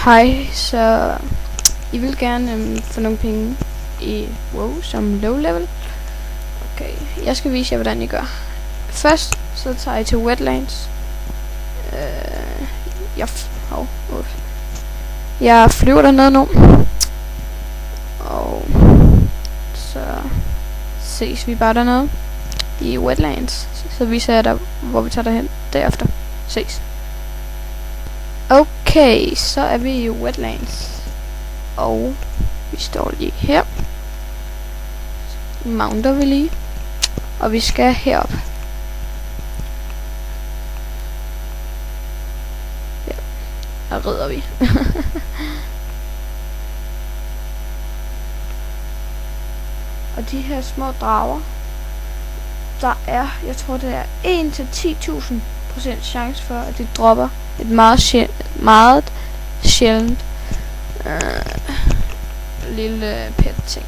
Hej, så I vil gerne få nogle penge i WoW som low level. Okay, jeg skal vise jer hvordan I gør. Først så tager I til Wetlands. Jeg flyver dernede nu. Og så ses vi bare dernede i Wetlands. Så viser jeg dig hvor vi tager derhen derefter. Ses. Okay, så er vi i Wetlands. Og vi står lige her. Mounter vi lige. Og vi skal herop. Ja, og rider vi. Og de her små drager, der er, jeg tror det er 1 til 10.000% chance for at de dropper et meget sjældent lille pet ting.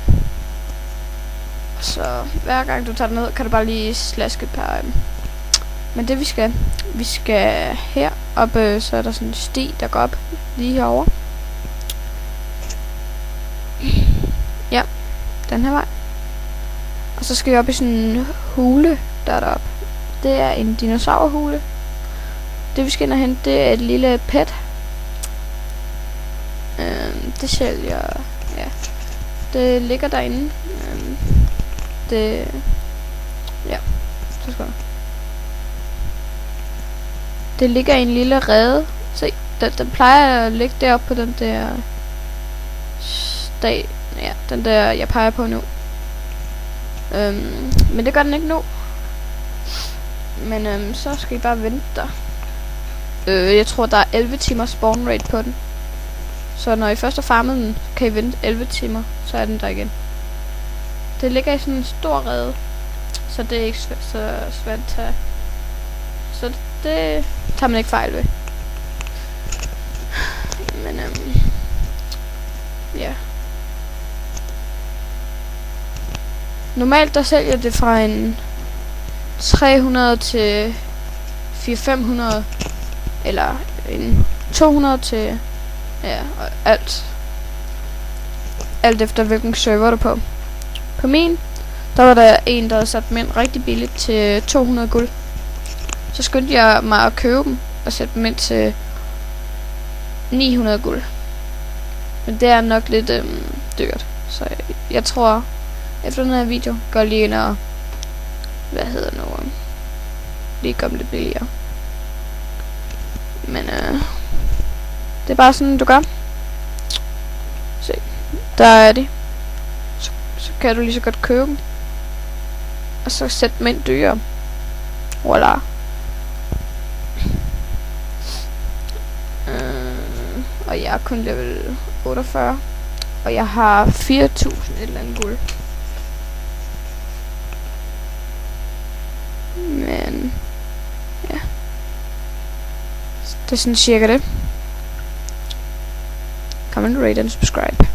Så hver gang du tager den ned, kan du bare lige slaske et par af dem. Men det vi skal heroppe, så er der sådan en sti der går op lige herover. Ja, den her vej. Og så skal vi op i sådan en hule der er deroppe. Det er en dinosaurhule. Det vi skal ind og hente, det er et lille pet. Det sælger, ja. Det ligger derinde. Ja, så skal det ligger i en lille rede. Se, den plejer at ligge deroppe på den der ja, den der jeg peger på nu. Men det gør den ikke nu. Men så skal I bare vente der. Jeg tror der er 11 timer spawn rate på den. Så når I først har farmet den, kan I vente 11 timer, så er den der igen. Det ligger i sådan en stor rede, så det er ikke så svært at tage. Så det tager man ikke fejl ved. Men ja. Normalt der sælger det fra en 300 til 400-500 eller en 200 til ja, alt efter hvilken server du er på. På min, der var der en, der havde sat dem ind rigtig billigt til 200 guld. Så skyndte jeg mig at købe dem og sætte dem ind til 900 guld. Men det er nok lidt dyrt. Så jeg tror, efter den her video, går lige ind og lige gør dem lidt billigere. Men det er bare sådan du gør. Se, der er de. Så kan du lige så godt købe dem. Og så sætte dem ind dyrere. Voila. Og jeg er kun level 48. Og jeg har 4.000 et eller andet guld. Men ja. Det er sådan cirka det. Comment, rate and subscribe.